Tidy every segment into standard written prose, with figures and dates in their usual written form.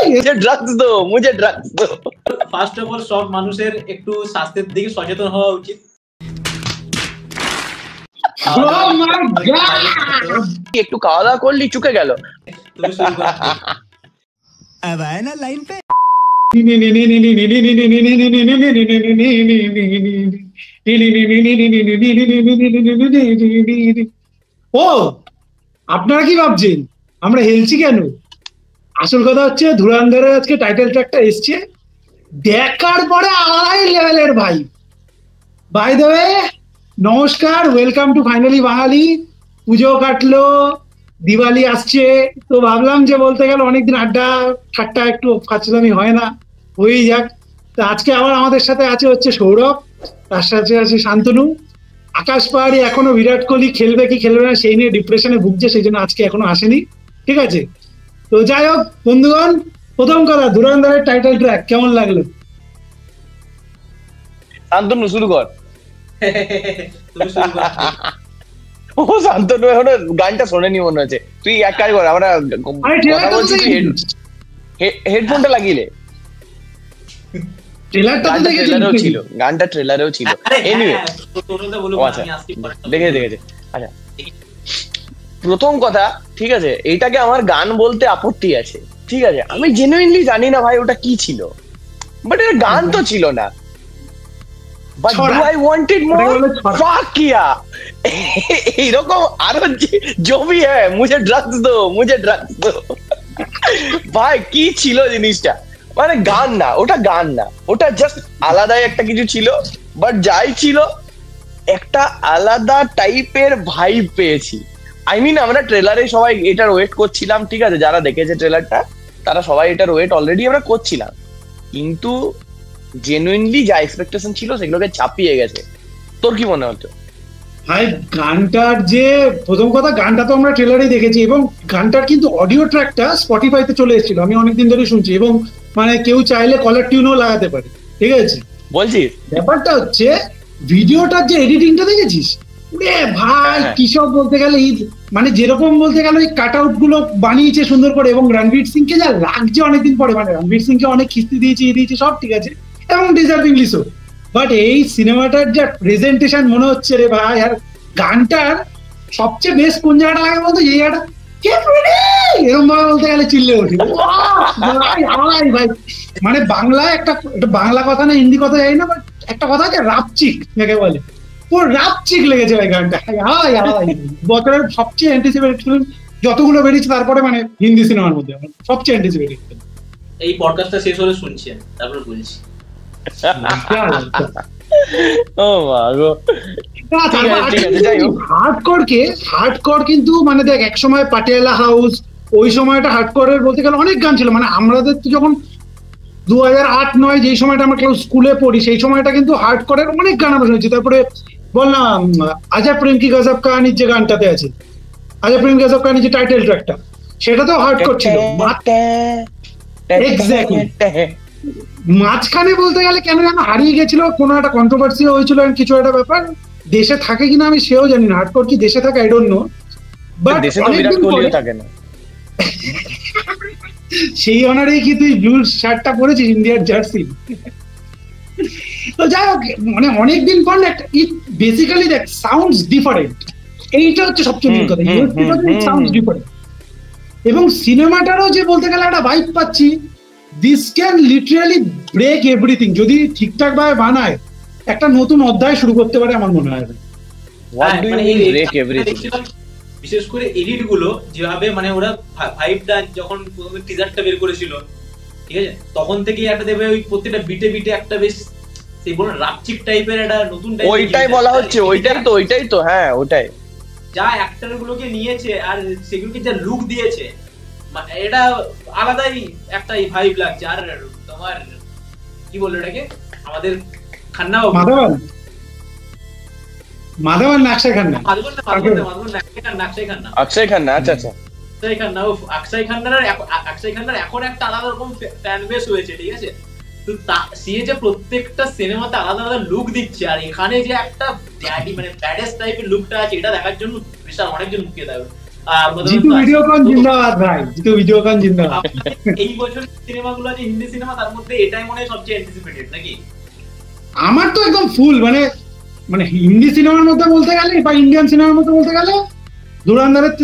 मुझे ड्रग्स दो, मुझे ड्रग्स दो। ফার্স্ট অফ অল সব মানুষের একটু স্বাস্থ্যের দিকে সচেতন হওয়া উচিত। একটু খাওয়া দাওয়া করলি চুকে গেল। তুমি শুরু করো। अब आए ना लाइन पे। ও আপনারা কি ভাবছেন আমরা হেলছি কেন? আসল কথা হচ্ছে ধুরন্ধরের আজকে টাইটেল ট্র্যাকটা এসছে, দেখার পরে আলাদাই লেভেলের ভাই। বাই দ্য ওয়ে নমস্কার, ওয়েলকাম টু ফাইনালি বাঙালি। পুজো কাটলো, দিওয়ালি আসছে, তো ভাবলাম যে বলতে গেলে অনেকদিন আড্ডা ঠাট্টা একটু ফাচলামি হয় না, হয়েই যাক। তো আজকে আবার আমাদের সাথে আছে হচ্ছে সৌরভ, তার সাথে আছে শান্তনু। আকাশ পাহাড়ি এখনো বিরাট কোহলি খেলবে কি খেলবে না সেই নিয়ে ডিপ্রেশনে ভুগছে, সেই জন্য আজকে এখনো আসেনি, ঠিক আছে? তো যাই হোক বন্ধুগণ, প্রথম কথা ধুরন্ধরের টাইটেল ট্র্যাক কেমন লাগলো? শান্তনু শুরু কর। তুমি শুরু করো। ও শান্তনু এখনো গানটা শোনেনি মনে হচ্ছে। তুই এক কাজ কর, আমরা কথা বলছি, তুই হেডফোনটা লাগিয়ে নে। ট্রেলারটা তো ট্রেলারেও ছিল, গানটা ট্রেলারেও ছিল। এনিওয়ে দেখে দেখেছে। আচ্ছা প্রথম কথা, ঠিক আছে, এইটাকে আমার গান বলতে আপত্তি আছে, ঠিক আছে? আমি জেনুইনলি জানি না ভাই ওটা কি ছিল, বাট এটা গান তো ছিল না। But do I wanted more? Fuck yeah! এইরকম আরো जो भी है, मुझे ड्रग्स दो, मुझे ड्रग्स दो। ভাই কি ছিল জিনিসটা? মানে গান না, ওটা গান না, ওটা জাস্ট আলাদাই একটা কিছু ছিল। বাট যাই ছিল, একটা আলাদা টাইপের ভাইব পেয়েছি। আই মিন আমরা ট্রেলারে সবাই এটার ওয়েট করছিলাম, ঠিক আছে? যারা দেখেছে ট্রেলারটা তারা সবাই এটার ওয়েট অলরেডি আমরা করছিলাম, কিন্তু জেনুইনলি যা এক্সপেকটেশন ছিল সেগুলোকে চাপিয়ে গেছে। তোর কি মনে হতো? ভাই গানটার যে প্রথম কথা, গানটা তো আমরা ট্রেলারেই দেখেছি, এবং গানটার কিন্তু অডিও ট্র্যাকটা স্পটিফাইতে চলে এসেছিল, আমি অনেকদিন ধরে শুনছি, এবং মানে কেউ চাইলে কলার টিউনও লাগাতে পারে, ঠিক আছে? বলছিস ব্যাপারটা হচ্ছে ভিডিওটার যে এডিটিংটা দেখেছিস, ভাই কিসব বলতে গেলে মানে যেরকম বলতে গেলে ওই কাট আউট গুলো বানিয়েছে সুন্দর করে, এবং রণবীর সিং কে যা লাগছে অনেকদিন পরে, মানে রণবীর সিং কে অনেক খিস্তি দিয়েছে সব ঠিক আছে, এবং ডিজার্ভিংলি সো। বাট এই সিনেমাটার যা প্রেজেন্টেশন মনে হচ্ছে রে ভাই, আর গানটার সবচেয়ে বেস্ট কোন জায়গাটা লাগে বলতো, এই জায়গাটা এরকম ভাবে বলতে গেলে চিল্লে ওঠে ভাই। মানে বাংলায় একটা বাংলা কথা না হিন্দি কথা জানি না, বাট একটা কথা আছে রাপচিক যাকে বলে, ও রাপচিক লেগেছে ভাই গানটা। বছরের সবচেয়ে অ্যান্টিসিপেটেড ফিল্ম যতগুলো বেরিয়েছে, তারপরে মানে হিন্দি সিনেমার মধ্যে সবচেয়ে অ্যান্টিসিপেটেড। এই পডকাস্টটা শেষ হলে শুনছেন, তারপর বলছি। ও মা গো। হার্ডকোর কিন্তু মানে দেখ, এক সময় পাটিয়ালা হাউস, ওই সময়টা হার্ডকোরের বলতে গেলে অনেক গান ছিল। মানে আমাদের তো যখন 2008-9 যেই সময়টা আমরা স্কুলে পড়ি, সেই সময়টা কিন্তু হার্ডকোরের অনেক গান আমরা শুনেছি। তারপরে বললাম আজব প্রেম কি গজব কাহানির যে গানটাতে আছে, আজব প্রেম গজব কাহানির যে টাইটেল ট্র্যাকটা, সেটা তো হার্ডকোর ছিল। এক্স্যাক্টলি। মাঝখানে বলতে গেলে কেন যেন হারিয়ে গেছিল, কোনো একটা কন্ট্রোভার্সি হয়েছিল, কিছু একটা ব্যাপার। দেশে থাকে কিনা আমি সেও জানি না, হার্ডকোর কি দেশে থাকে আই ডোন্ট নো, বাট অনেকদিন পরে থাকে না। সেই অনারেই কি তুই ব্লু শার্টটা পরেছিস, ইন্ডিয়ার জার্সি? তো যাই হোক, মানে অনেকদিন পর একটা বেসিক্যালি দেখ সাউন্ডস ডিফারেন্ট, এইটা হচ্ছে সবচেয়ে মূল কথা, সাউন্ডস ডিফারেন্ট। এবং সিনেমাটারও যে বলতে গেলে একটা ভাইব পাচ্ছি, this can literally break everything. যদি ঠিকঠাক ভাবে বানায়, একটা নতুন অধ্যায় শুরু করতে পারে আমার মনে হয়। বিশেষ করে এডিট গুলো যেভাবে, মানে ওরা ভাইবটা যখন প্রথমে টিজারটা বের করেছিল, ঠিক আছে, তখন থেকে একটা দেবে ওই প্রত্যেকটা বিটে বিটে একটা বেশ সেই বল রাপচিক টাইপের একটা নতুন টাইপ, ওইটাই বলা হচ্ছে, ওইটাই তো হ্যাঁ ওইটাই। যা অ্যাক্টর গুলোকে নিয়েছে আর সেগুলোকে যা লুক দিয়েছে, এটা আলাদাই একটা ভাইব লাগছে। আর তোমার কি বললো এটাকে, আমাদের খান্না মাধবন অক্ষয় খান্না, অক্ষয় খান্না, আচ্ছা আচ্ছা, অক্ষয় খান্নার এখন একটা আলাদা রকম ফ্যান বেস হয়েছে, ঠিক আছে? তো সে যে প্রত্যেকটা সিনেমাতে আলাদা আলাদা লুক দিচ্ছে, আর এখানে যে একটা মানে ব্যাডেস্ট টাইপের লুকটা আছে, এটা দেখার জন্য বিশাল অনেকজন মুখিয়ে থাকবে। জিতু ভিডিওকন জিন্দাবাদ ভাই, জিতু ভিডিওকন জিন্দাবাদ। এই বছর সিনেমাগুলো যে হিন্দি সিনেমা, তার মধ্যে এটাই মনে হয় সবচেয়ে অ্যান্টিসিপেটেড নাকি? আমার তো একদম ফুল, মানে হিন্দি সিনেমার মধ্যে বলতে গেলে বা ইন্ডিয়ান সিনেমার মধ্যে বলতে গেলে ধুরন্ধরের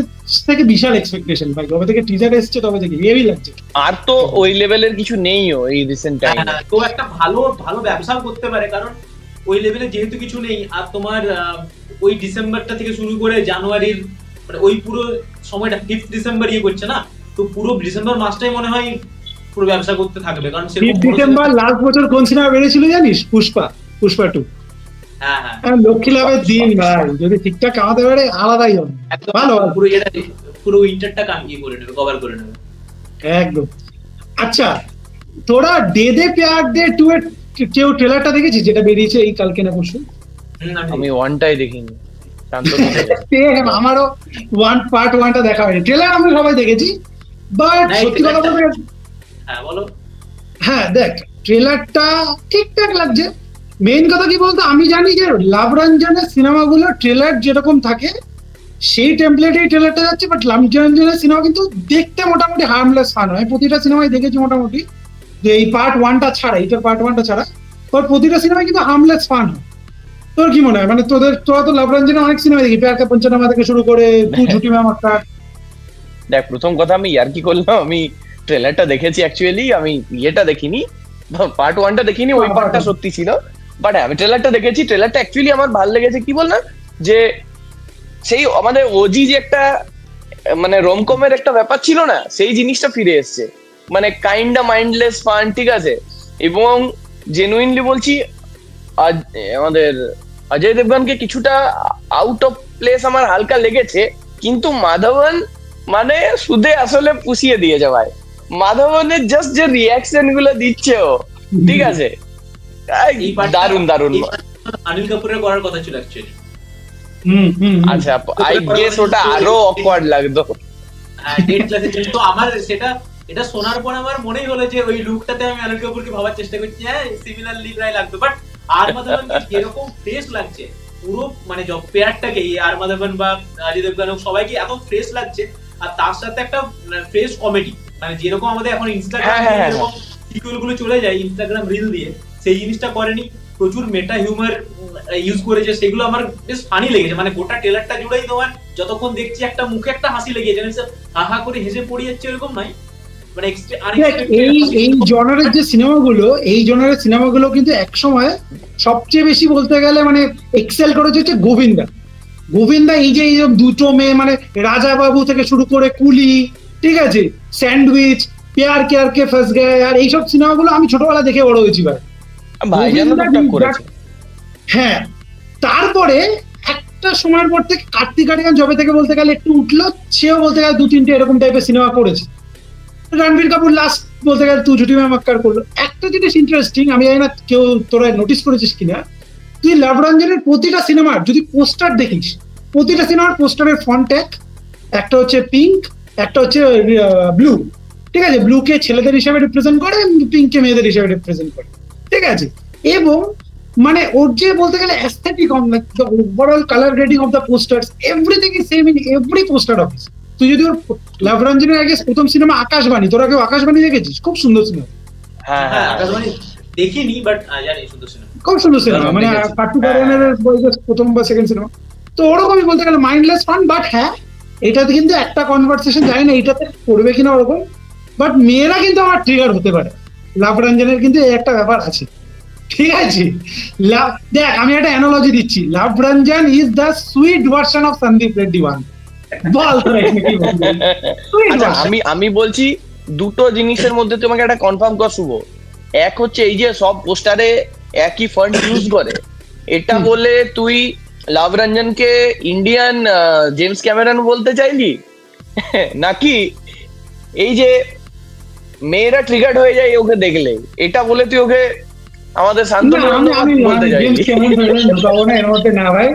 থেকে বিশাল এক্সপেকটেশন ভাই। কবে থেকে টিজার এসছে তবে থেকে হেভি লাগছে। আর তো ওই লেভেলের কিছু নেইও এই রিসেন্ট টাইমে। তো একটা ভালো ভালো ব্যবসা করতে পারে, কারণ ওই লেভেলে যেহেতু কিছু নেই। আর তোমার ওই ডিসেম্বরটা থেকে শুরু করে জানুয়ারির মানে ওই পুরো সময়টা 5 ডিসেম্বর ইয়ে করছে না, তো পুরো ডিসেম্বর মাসটাই মনে হয় পুরো ব্যবসা করতে থাকবে। কারণ ডিসেম্বর লাস্ট বছর কোন সিনেমা বেরিয়েছিল জানিস? পুষ্পা 2। হ্যাঁ, লক্ষ্মী লাভের দিন ভাই, যদি ঠিকঠাক কামাতে পারে আলাদাই হবে। ভালো পুরো এটা পুরো উইন্টারটা কামিয়ে করে নেবে, কভার করে নেবে একদম। আচ্ছা, তোরা দে দে প্যার দে 2 এর কেউ ট্রেলারটা দেখেছিস যেটা বেরিয়েছে এই কালকে না পরশু? আমি ওয়ানটাই দেখিনি। আমারও পার্ট 1টা দেখা হয়নি, ট্রেলার আমরা সবাই দেখেছি। বাট সত্যি কথা বলতে, হ্যাঁ বলো। হ্যাঁ দেখ, ট্রেলারটা ঠিকঠাক লাগছে। মেইন কথা কি বলতো, আমি জানি যে লাভ রঞ্জনের সিনেমাগুলো ট্রেলার যেরকম থাকে সেই টেমপ্লেটেই ট্রেলারটা যাচ্ছে। বাট লাভ রঞ্জনের সিনেমা কিন্তু দেখতে মোটামুটি হার্মলেস ফান হয়। প্রতিটা সিনেমায় দেখেছি মোটামুটি, যে এই পার্ট 1টা ছাড়া, এইটার পার্ট 1টা ছাড়া প্রতিটা সিনেমায় কিন্তু হার্মলেস ফান হয়। তোর কি মনে হয়? মানে তোরা তো লাভ রঞ্জনের অনেক সিনেমা দেখি, প্যার কা পঞ্চনামা থেকে শুরু করে তু ঝুটি ম্যাম একটা। দেখ, প্রথম কথা আমি ইয়ার্কি করলাম, আমি ট্রেলারটা দেখেছি অ্যাকচুয়ালি, আমি ইয়েটা দেখিনি, পার্ট 1টা দেখিনি। ওই পার্টটা সত্যি ছিল, বাট আমি ট্রেলারটা দেখেছি। ট্রেলারটা অ্যাকচুয়ালি আমার ভালো লেগেছে। কি বল না, যে সেই আমাদের ওজি যে একটা মানে রোমকমের একটা ব্যাপার ছিল না, সেই জিনিসটা ফিরে এসছে। মানে কাইন্ডা মাইন্ডলেস ফান, ঠিক আছে। এবং জেনুইনলি বলছি, আমাদের অজয় দেবগনকে কিছুটা আউট অফ প্লেস আমার হালকা লেগেছে, কিন্তু মাধবন মানে সুদে আসলে পুষিয়ে দিয়েছে ভাই। মাধবনের জাস্ট যে রিয়াকশন গুলো দিচ্ছে ও, ঠিক আছে, দারুন দারুন। অনিল কাপুরের করার কথা ছিল অ্যাকচুয়ালি। আচ্ছা, আই গেস ওটা আরো অকওয়ার্ড লাগতো। হ্যাঁ, ডেট ক্লাসে ছিল। তো আমার এটা শোনার পর আমার মনেই হলো যে ওই লুকটাতে আমি অনিল কাপুরকে ভাবার চেষ্টা করছি, হ্যাঁ সিমিলারলি প্রায় লাগতো। বাট আর মাধবন যেরকম ফ্রেশ লাগছে পুরো, মানে পেয়ারটাকে আর মাধবন বা অজয় দেবগন সবাইকে এত ফ্রেশ লাগছে। আর তার সাথে একটা ফ্রেশ কমেডি, মানে যেরকম আমাদের এখন ইনস্টাগ্রামে যেরকম সিকুয়েল গুলো চলে যায় ইনস্টাগ্রাম রিল দিয়ে, সেই জিনিসটা করেনি। প্রচুর মেটা হিউমার ইউজ করেছে, সেগুলো আমার বেশ ফানি লেগেছে। মানে গোটা ট্রেলারটা জুড়েই তোমার যতক্ষণ দেখছি একটা মুখে একটা হাসি লেগে যাচ্ছে, হাহা করে হেসে পড়ে যাচ্ছে, এরকম নাই। মানে এই জনারের যে সিনেমাগুলো, এই জনারের সিনেমাগুলো কিন্তু একসময় সবচেয়ে বেশি বলতে গেলে মানে এক্সেল করেছে হচ্ছে গোবিন্দা। এই যে দুটো মেয়ে, মানে রাজা বাবু থেকে শুরু করে কুলি, ঠিক আছে, স্যান্ডউইচ, প্যার কেয়ার কে ফাঁস গায়ে, আর এইসব সিনেমাগুলো আমি ছোটবেলা দেখে বড় হয়েছি ভাই। হ্যাঁ, তারপরে একটা সময়ের পর থেকে কার্তিক আরিয়ান জবে থেকে বলতে গেলে একটু উঠলো, সেও বলতে গেলে 2-3টে এরকম টাইপের সিনেমা করেছে। রণবীর কাপুর লাস্ট বলতে গেলে তু ঝুটি ম্যাম আক্কার করলো। একটা জিনিস ইন্টারেস্টিং, আমি জানি না কেউ তোরা নোটিস করেছিস কিনা, তুই লাভ রঞ্জনের প্রতিটা সিনেমার যদি পোস্টার দেখিস, প্রতিটা সিনেমার পোস্টারের ফন্ট একটা হচ্ছে পিঙ্ক, একটা হচ্ছে ব্লু, ঠিক আছে। ব্লুকে ছেলেদের হিসাবে রিপ্রেজেন্ট করে, পিঙ্ককে মেয়েদের হিসাবে রিপ্রেজেন্ট করে, ঠিক আছে। এবং মানে ওর যে বলতে গেলে aesthetic on the overall colour grading of the posters, everything is same in every poster office. তুই যদি ওর লাভ রঞ্জনের আগে প্রথম সিনেমা আকাশবাণী, তোরা কেউ আকাশবাণী দেখেছিস? খুব সুন্দর সিনেমা। হ্যাঁ হ্যাঁ, আকাশবাণী দেখিনি, বাট জানি সুন্দর সিনেমা, খুব সুন্দর সিনেমা। মানে কার্তিক আরিয়ানের প্রথম বা সেকেন্ড সিনেমা, তো ওরকমই বলতে গেলে মাইন্ডলেস ফান। বাট হ্যাঁ, এটাতে কিন্তু একটা কনভারসেশন, জানি না এটাতে করবে কিনা ওরকম, বাট মেয়েরা কিন্তু আমার ট্রিগার হতে পারে। লাভ রঞ্জনের কিন্তু এই একটা ব্যাপার আছে, ঠিক আছে। দেখ, আমি একটা অ্যানালজি দিচ্ছি, Luv Ranjan is the sweet version of Sandeep Reddy Vanga. বল তোরা কি বলবি? আমি বলছি দুটো জিনিসের মধ্যে তোমাকে একটা কনফার্ম কর শুভ। এক হচ্ছে এই যে সব পোস্টারে একই ফন্ট ইউজ করে, এটা বলে তুই লাভ রঞ্জনকে ইন্ডিয়ান জেমস ক্যামেরন বলতে চাইলি নাকি এই যে মেয়েরা ট্রিগার্ড হয়ে যায় ওকে দেখলে, এটা বলে তুই ওকে আমাদের শান্তনু বলতে চাইলি? এর মধ্যে না ভাই,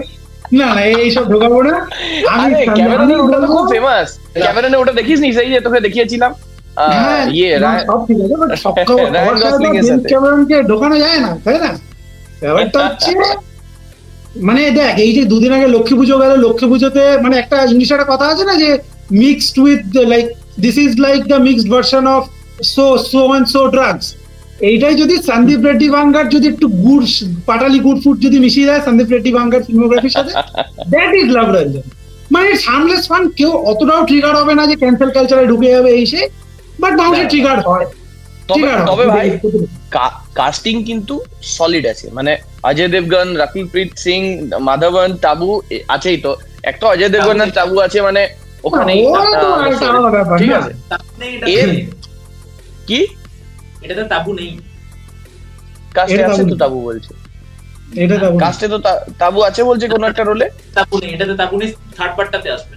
না না এইসব ঢোকাবো না। ক্যামেরনের ওটা তো খুব ফেমাস। ক্যামেরনে ওটা দেখিস নি সেই যে তোকে দেখিয়েছিলাম? সব ঠিক আছে, ক্যামেরনকে ঢোকানো যায় না, তাই না? ব্যাপারটা হচ্ছে মানে দেখ, এই যে দুদিন আগে লক্ষ্মী পুজো গেল, লক্ষ্মী পুজোতে মানে একটা ইংলিশে একটা কথা আছে না, যে mixed with like this is like the mixed version of so and so drugs. এইটাই যদি সন্দীপ রেড্ডি ভাঙ্গার যদি একটু গুড় পাটালি গুড় ফুড যদি মিশিয়ে দেয় সন্দীপ রেড্ডি ভাঙ্গার ফিল্মোগ্রাফির সাথে, দ্যাট ইজ লাভ রঞ্জন। মানে হার্মলেস ফান, কেউ অতটাও ট্রিগার হবে না যে ক্যান্সেল কালচারে ঢুকে যাবে এই সে, বাট মানুষের ট্রিগার হয়। তবে ভাই কাস্টিং কিন্তু সলিড আছে, মানে অজয় দেবগন, রাকুলপ্রীত সিং, মাধবন, তাবু আছেই তো। একটা অজয় দেবগন আর তাবু আছে, মানে ওখানে ঠিক আছে। কি এটাতে তাবু নেই? কাস্টে আছে তো তাবু বলছে, কাস্টে তো তাবু আছে বলছে কোন একটা রোলে। তাবু নেই, এটাতে তাবু নেই, থার্ড পার্টটাতে আসবে।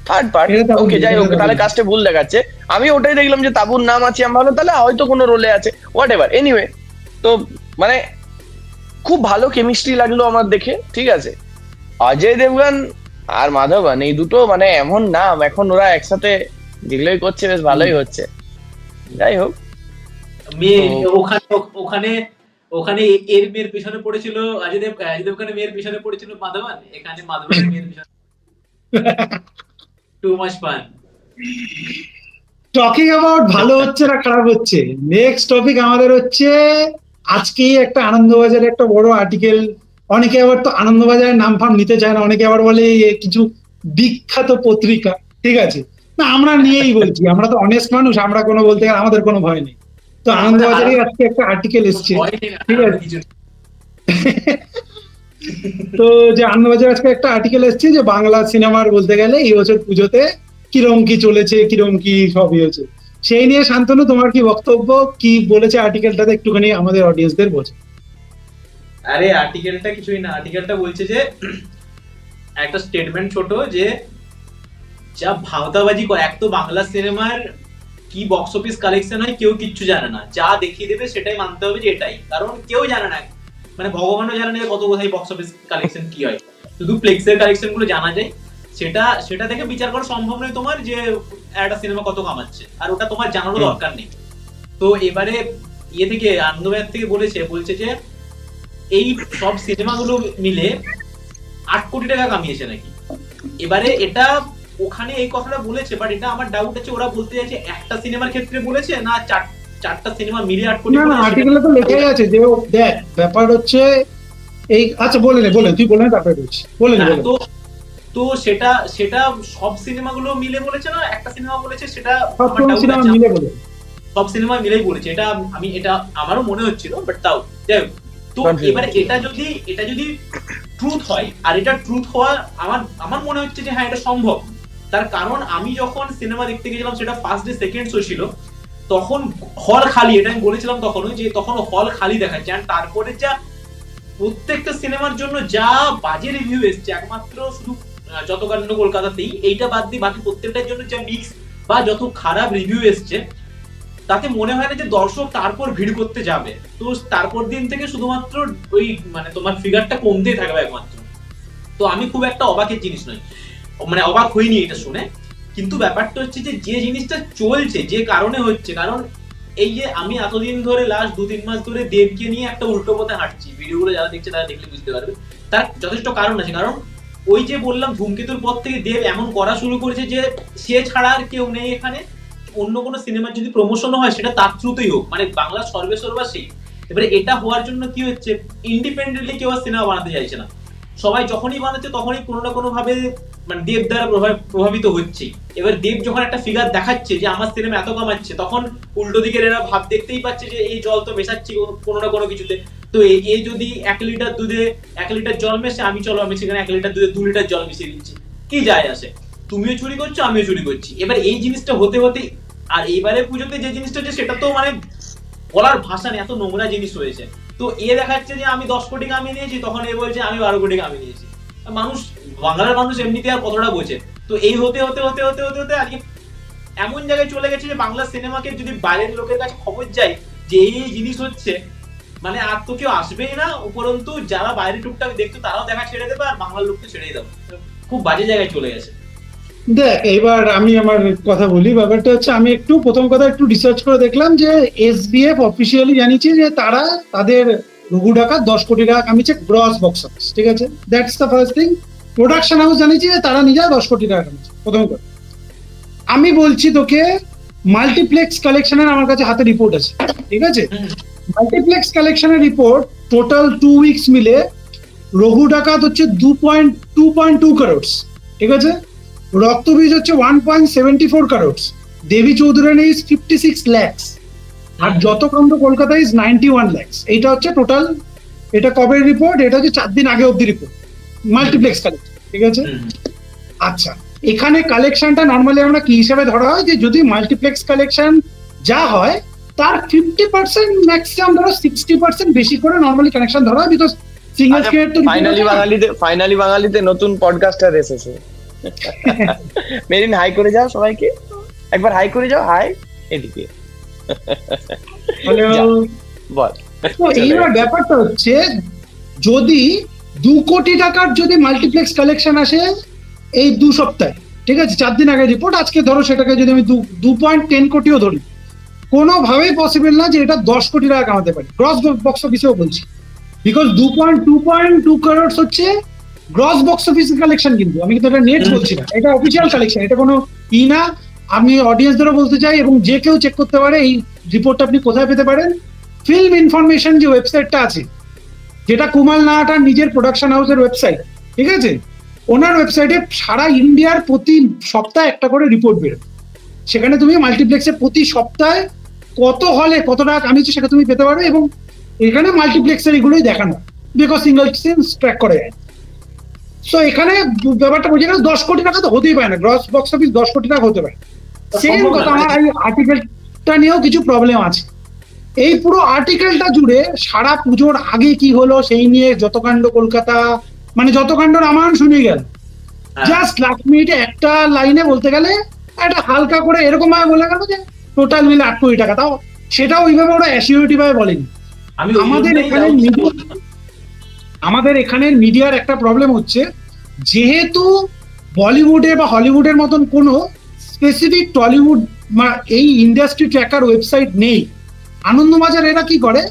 থার্ড পার্ট, ওকে যাই হোক, তাহলে কাস্টে ভুল দেখাচ্ছে। আমি ওটাই দেখলাম যে তাবুর নাম আছে, আমি ভাবলাম তাহলে হয়তো কোনো রোলে আছে, হোয়াট এভার। এনিওয়ে, তো মানে খুব ভালো কেমিস্ট্রি লাগলো আমার দেখে, ঠিক আছে। অজয় দেবগন আর মাধবন এই দুটো মানে এমন নাম, এখন ওরা একসাথে যেগুলোই করছে বেশ ভালোই হচ্ছে। যাই হোক, ওখানে এর মেয়ের পিছনে পড়েছিল অজয় দেবগনের মেয়ের পিছনে পড়েছিল মাধবন, এখানে মাধবনের মেয়ের পিছনে। Too much fun. Talking about ভালো হচ্ছে না খারাপ হচ্ছে, নেক্সট টপিক আমাদের হচ্ছে আজকেই একটা আনন্দবাজারে একটা বড় আর্টিকেল। অনেকে আবার তো আনন্দবাজারের নাম ফাম নিতে চায় না, অনেকে আবার বলে কিছু বিখ্যাত পত্রিকা, ঠিক আছে না, আমরা নিয়েই বলছি, আমরা তো অনেস্ট মানুষ, আমরা কোনো বলতে গেলে আমাদের কোনো ভয় নেই। তো আনন্দবাজারে আজকে একটা আর্টিকেল এসছে, ঠিক আছে। তো যে আনন্দবাজারে আজকে একটা আর্টিকেল এসছে যে বাংলা সিনেমার বলতে গেলে এই বছর পুজোতে কিরম কি চলেছে, কিরম কি সবই হয়েছে, সেই নিয়ে শান্তনু তোমার কি বক্তব্য, কি বলেছে আর্টিকেলটাতে একটুখানি আমাদের অডিয়েন্সদের বোঝো। আরে আর্টিকেলটা কিছুই না, আর্টিকেলটা বলছে যে একটা স্টেটমেন্ট ছোট, যে যা ভাওতাবাজি করে, এক তো বাংলা সিনেমার কি বক্স অফিস কালেকশন হয় কেউ কিচ্ছু জানে না, যা দেখিয়ে দেবে সেটাই মানতে হবে যে এটাই, কারণ কেউ জানে না, মানে ভগবানও জানে না কত কোথায় বক্স অফিস কালেকশন কি হয়, শুধু প্লেক্সের কালেকশন গুলো জানা যায়। সেটা দেখে বিচার করা সম্ভব নয় তোমার যে একটা সিনেমা কত কামাচ্ছে, আর ওটা তোমার জানারও দরকার নেই। তো এবারে থেকে আনন্দবাজার থেকে বলছে যে এই সব সিনেমাগুলো মিলে 8 কোটি টাকা কামিয়েছে নাকি। এবারে এটা ওখানে এই কথাটা বলেছে, বাট এটা আমার ডাউট আছে ওরা বলতে চাইছে একটা সিনেমার ক্ষেত্রে বলেছে না চারটা সিনেমা মিলে 8 কোটি। না, আর্টিকেলে তো লেখাই আছে যে দেখ ব্যাপার হচ্ছে এই। আচ্ছা বলে তুই বলে তারপরে বলছি, বলে তো সেটা সব সিনেমাগুলো মিলে বলেছে না একটা সিনেমা বলেছে, সেটা সব সিনেমা মিলেই বলেছে, এটা আমারও মনে হচ্ছিল, বাট তাও যাই হোক। তো এবারে এটা যদি ট্রুথ হয়, আর এটা ট্রুথ হওয়া আমার মনে হচ্ছে যে হ্যাঁ এটা সম্ভব। তার কারণ আমি যখন সিনেমা দেখতে গেছিলাম, সেটা ফার্স্ট ডে সেকেন্ড শো ছিল, তখন হল খালি, এটা আমি বলেছিলাম তখনও যে তখন হল খালি দেখাচ্ছে। আর তারপরে যা প্রত্যেকটা সিনেমার জন্য যা বাজে রিভিউ এসছে, একমাত্র শুধু যত কাণ্ড কলকাতাতেই, এইটা বাদ দিয়ে বাকি প্রত্যেকটার জন্য যা মিক্স বা যত খারাপ রিভিউ এসছে, তাতে মনে হয় না যে দর্শক তারপর ভিড় করতে যাবে। তো তারপর দিন থেকে শুধুমাত্র ওই মানে তোমার ফিগারটা কমতেই থাকবে একমাত্র। তো আমি খুব একটা অবাকের জিনিস নয়, মানে অবাক হইনি এটা শুনে। কিন্তু ব্যাপারটা হচ্ছে যে জিনিসটা চলছে যে কারণে হচ্ছে, কারণ এই যে আমি এতদিন ধরে লাস্ট 2-3 মাস ধরে দেবকে নিয়ে একটা উল্টো পথে হাঁটছি, ভিডিওগুলো যারা দেখছে তারা দেখলে বুঝতে পারবে, তার যথেষ্ট কারণ আছে। কারণ ওই যে বললাম ধূমকেতুর পর থেকে দেব এমন করা শুরু করেছে যে সে ছাড়া আর কেউ নেই এখানে। অন্য কোনো সিনেমার যদি প্রমোশন হয় সেটা তার থ্রুতেই হোক, মানে বাংলা সর্বেসর্বা সেই। এবারে এটা হওয়ার জন্য কি হচ্ছে, ইন্ডিপেন্ডেন্টলি কেউ আর সিনেমা বানাতে চাইছে না, সবাই যখনই বানাচ্ছে তখনই কোনো না কোনো ভাবে মানে দেব দ্বারা প্রভাবিত হচ্ছে। এবার দেব যখন একটা ফিগার দেখাচ্ছে যে আমার সিনেমা এত কামাচ্ছে, তখন উল্টো দিকের এরা ভাব দেখতেই পাচ্ছে যে এই জল তো মেশাচ্ছি কোনো না কোনো কিছুতে। তো এ যদি 1 লিটার দুধে 1 লিটার জল মেশে, আমি সেখানে 1 লিটার দুধে 2 লিটার জল মিশিয়ে দিচ্ছি, কি যায় আসে? তুমিও চুরি করছো, আমিও চুরি করছি। এবার এই জিনিসটা হতে হতে, আর এইবারে পুজোতে যে জিনিসটা হচ্ছে সেটা তো মানে বলার ভাষা নেই, এত নোংরা জিনিস হয়েছে। তো এ দেখাচ্ছে যে আমি 10 কোটি কামিয়ে নিয়েছি, তখন এ বলছে আমি 12 কোটি কামিয়ে নিয়েছি। মানুষ, বাংলার মানুষ এমনিতে আর কতটা বোঝে? তো এই হতে হতে হতে হতে হতে হতে আজকে এমন জায়গায় চলে গেছে যে বাংলা সিনেমাকে যদি বাইরের লোকের কাছে খবর যায় যে এই জিনিস হচ্ছে, মানে আর তো কেউ আসবেই না, উপরন্তু যারা বাইরে টুকটাক দেখতো তারাও দেখা ছেড়ে দেবে, আর বাংলার লোক তো ছেড়েই দেবে। খুব বাজে জায়গায় চলে গেছে। দেখ এইবার আমি আমার কথা বলি, ব্যাপারটা হচ্ছে আমি একটু প্রথম কথা একটু রিসার্চ করে দেখলাম যে এসবিএফ অফিসিয়ালি জানিয়েছে যে তারা তাদের রঘু ডাকাত 10 কোটি টাকা কামিয়েছে গ্রস বক্স অফিস, ঠিক আছে, that's the first thing. Production house জানিয়েছি যে তারা নিজেরা 10 কোটি টাকা কামাচ্ছে, প্রথম কথা। আমি বলছি তোকে মাল্টিপ্লেক্স কালেকশনের আমার কাছে হাতে রিপোর্ট আছে, ঠিক আছে? মাল্টিপ্লেক্স কালেকশনের রিপোর্ট টোটাল 2 উইকস মিলে রঘু ডাকাত হচ্ছে 2.2 crores, ঠিক আছে? রক্তবীজ হচ্ছে 1.74 crores, Devi Chowdhurani is 56 lakhs, আর যতকান্ত কলকাতা ইজ 91 lakhs। এইটা হচ্ছে টোটাল। এটা কবে রিপোর্ট? এটা হচ্ছে 4 দিন আগে অব্দি রিপোর্ট, মাল্টিপ্লেক্স কালেকশন, ঠিক আছে? আচ্ছা, এখানে কালেকশনটা নর্মালি আমরা কি হিসাবে ধরা হয় যে যদি মাল্টিপ্লেক্স কালেকশন যা হয় তার 50% ম্যাক্সিমাম ধরো 60% বেশি করে নর্মালি কানেকশন ধরা হয়, বিকজ সিঙ্গেল স্ক্রিন তো ফাইনালি বাঙালিতে নতুন পডকাস্টার এসেছে। মেরিন হাই করে যাও সবাইকে, একবার হাই করে যাও, হাই এদিকে বল। এইবার ব্যাপারটা হচ্ছে যদি 2 কোটি টাকার যদি মাল্টিপ্লেক্স কালেকশন আসে এই 2 সপ্তাহে, ঠিক আছে, 4 দিন আগে রিপোর্ট, আজকে ধরো সেটাকে যদি আমি 2.10 কোটিও ধরি, কোনোভাবেই পসিবল না যে এটা 10 কোটি টাকা কামাতে পারে গ্রস বক্স অফিসেও বলছি, বিকজ 2.2 crores হচ্ছে গ্রস বক্স অফিস কালেকশন। কিন্তু আমি কিন্তু এটা নেট বলছি না, এটা অফিসিয়াল কালেকশন, এটা কোনো না। আমি অডিয়েন্সদেরও বলতে চাই এবং যে কেউ চেক করতে পারে এই রিপোর্টটা আপনি কোথায় পেতে পারেন, ফিল্ম ইনফরমেশন যে ওয়েবসাইটটা আছে, যেটা কুমাল নাহাটার নিজের প্রোডাকশন হাউসের ওয়েবসাইট, ঠিক আছে? ওনার ওয়েবসাইটে সারা ইন্ডিয়ার প্রতি সপ্তাহে একটা করে রিপোর্ট বেরোয়, সেখানে তুমি মাল্টিপ্লেক্সে প্রতি সপ্তাহে কত হলে কত টাকা কামিয়েছে সেটা তুমি পেতে পারবে। এবং এখানে মাল্টিপ্লেক্সের এগুলোই দেখানো, বিকজ সিঙ্গেল সিন ট্র্যাক করা যায়। সো এখানে ব্যাপারটা বোঝা গেল 10 কোটি টাকা তো হতেই পারে না, গ্রস বক্স অফিস 10 কোটি টাকা হতে পারে। সেকেন্ড কথা, আমার এই আর্টিকেলটা নিয়েও কিছু প্রবলেম আছে। এই পুরো আর্টিকেলটা জুড়ে সারা পুজোর আগে কি হলো সেই নিয়ে যত কাণ্ড কলকাতা, মানে যত কাণ্ড রামায়ণ শুনে গেল, জাস্ট লাস্ট মিনিটে একটা লাইনে বলতে গেলে একটা হালকা করে এরকম ভাবে বলে গেল যে টোটাল মিলে 8 কোটি টাকা, তাও সেটাও ওইভাবে ওরা অ্যাসিউরিটি ভাবে বলেনি। আমাদের এখানের মিডিয়ার একটা প্রবলেম হচ্ছে, যেহেতু বলিউডে বা হলিউডের মতন কোনো স্পেসিফিক টলিউড এই ইন্ডাস্ট্রি ট্র্যাকার ওয়েবসাইট নেই, আনন্দবাজার এরা কি করে,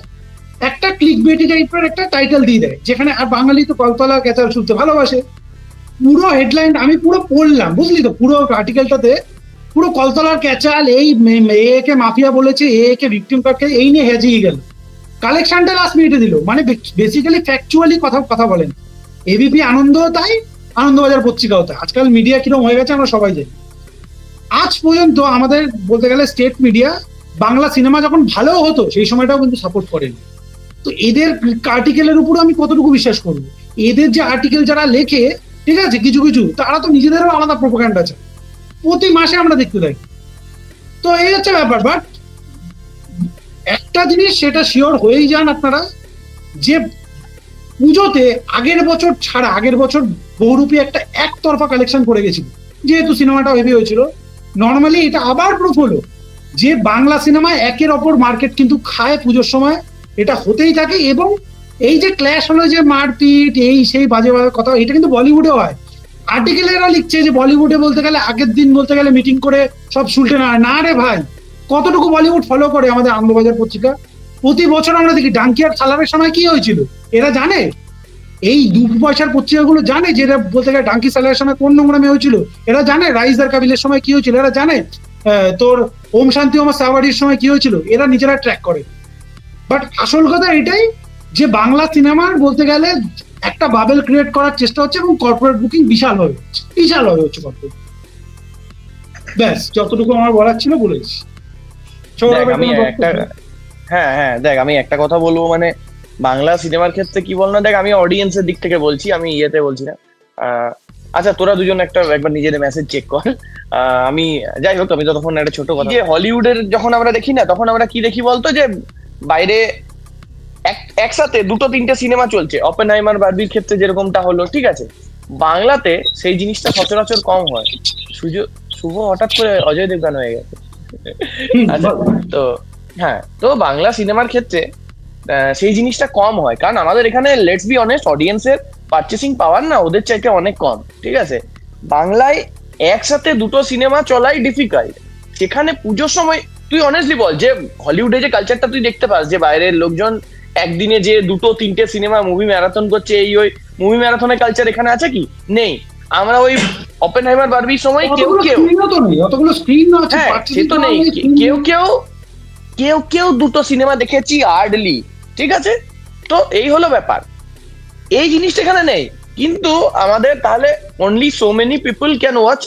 একটা ক্লিক বেটি টাইপের একটা টাইটেল দিয়ে দেয়, যেখানে আর বাঙালি তো কলতলা ক্যাচাল শুনতে ভালোবাসে। পুরো হেডলাইন আমি পুরো পড়লাম, বুঝলি তো, পুরো আর্টিকেলটাতে পুরো কলতলার ক্যাচাল, এই একে মাফিয়া বলেছে, একে ভিকটিম কার্ডকে এই নিয়ে হেজিয়ে গেল। কালেকশনটা লাস্ট মিনিটে দিল, মানে বেসিক্যালি ফ্যাকচুয়ালি কথা বলেন। এবিপি আনন্দও তাই, আনন্দবাজার পত্রিকাও তাই। আজকাল মিডিয়া কিরকম হয়ে গেছে আমরা সবাই জানি। আজ পর্যন্ত আমাদের বলতে গেলে স্টেট মিডিয়া বাংলা সিনেমা যখন ভালো হতো সেই সময়টাও কিন্তু সাপোর্ট করেনি। তো এদের আর্টিকেলের উপর আমি কতটুকু বিশ্বাস করবো? এদের যে আর্টিকেল যারা লেখে, ঠিক আছে, কিছু কিছু তারা তো নিজেদেরও আলাদা প্রোপাগান্ডা আছে, প্রতি মাসে আমরা দেখতে থাকি। তো এই হচ্ছে ব্যাপার। বাট একটা জিনিস সেটা শিওর হয়েই যান আপনারা, যে পুজোতে আগের বছর ছাড়া আগের বছর বহুরূপী একটা একতরফা কালেকশন করে গেছিল, যেহেতু সিনেমাটা হেভি হয়েছিল। নর্মালি এটা আবার প্রুফ হলো যে বাংলা সিনেমায় একের অপর মার্কেট কিন্তু খায় পুজোর সময়, এটা হতেই থাকে। এবং এই যে ক্ল্যাশ হলো, যে মারপিট, এই সেই বাজে বাজে কথা, এটা কিন্তু বলিউডে হয়। আর্টিকেলে এরা লিখছে যে বলিউডে বলতে গেলে আগের দিন বলতে গেলে মিটিং করে সব শুলটে না রে ভাই, কতটুকু বলিউড ফলো করে আমাদের আনন্দবাজার পত্রিকা? প্রতি বছর আমরা দেখি ডাঙ্কিয়ার সালারের সময় কি হয়েছিল, এরা জানে? এই 2 পয়সার পত্রিকাগুলো জানে যে এরা বলতে গেলে ডাঙ্কি সালারের সময় কোন নোংরামে হয়েছিল, এরা জানে রাইজদার কাবিলের সময় কি হয়েছিল, এরা জানে তোর ওম শান্তি ওম সাওয়ারির সময় কি হয়েছিল, এরা নিজেরা ট্র্যাক করে। বাট আসল কথা এটাই যে বাংলা সিনেমার বলতে গেলে একটা বাবেল ক্রিয়েট করার চেষ্টা হচ্ছে, এবং কর্পোরেট বুকিং বিশাল ভাবে হচ্ছে কর্পোরেট। ব্যাস, যতটুকু আমার বলার ছিল বলেছি। দেখ আমি একটা কথা বলবো, মানে বাংলা সিনেমার ক্ষেত্রে কি বল না, দেখ আমি অডিয়েন্সের দিক থেকে বলছি, আমি ইয়েতে বলছি না। আচ্ছা তোরা দুজন একবার নিজেদের মেসেজ চেক কর। আমি যাই হোক, আমি তখন একটা ছোট কথা, যে হলিউডের যখন আমরা দেখি না, তখন আমরা কি দেখি বলতো, যে বাইরে একসাথে 2-3টে সিনেমা চলছে, অপেনহাইমার বারবির ক্ষেত্রে যেরকমটা হলো, ঠিক আছে। বাংলাতে সেই জিনিসটা সচরাচর কম হয়। শুভ হঠাৎ করে অজয় দেবগান হয়ে গেছে। আচ্ছা, তো হ্যাঁ, তো বাংলা সিনেমার ক্ষেত্রে সেই জিনিসটা কম হয়, কারণ আমাদের এখানে লেটস বি অনেস্ট, অডিয়েন্সের পারচেসিং পাওয়ার না ওদের চাইতে অনেক কম, ঠিক আছে। বাংলায় একসাথে 2টো সিনেমা চলাই ডিফিকাল্ট। সেখানে পুজোর সময় তুই অনেস্টলি বল, যে হলিউডে যে কালচারটা তুই দেখতে পাস, যে বাইরের লোকজন একদিনে যে 2-3টে সিনেমা মুভি ম্যারাথন করছে, এই ওই মুভি ম্যারাথনের কালচার এখানে আছে কি? নেই। আমরা ওই অপেনহাইমার বারবির সময় কেউ অতগুলো স্ক্রিন আছে, হ্যাঁ সে তো নেই, কেউ দুটো সিনেমা দেখেছি হার্ডলি, ঠিক আছে? তো এই হলো ব্যাপার, এই জিনিসটা এখানে নেই। কিন্তু আমাদের তাহলে only so many people can watch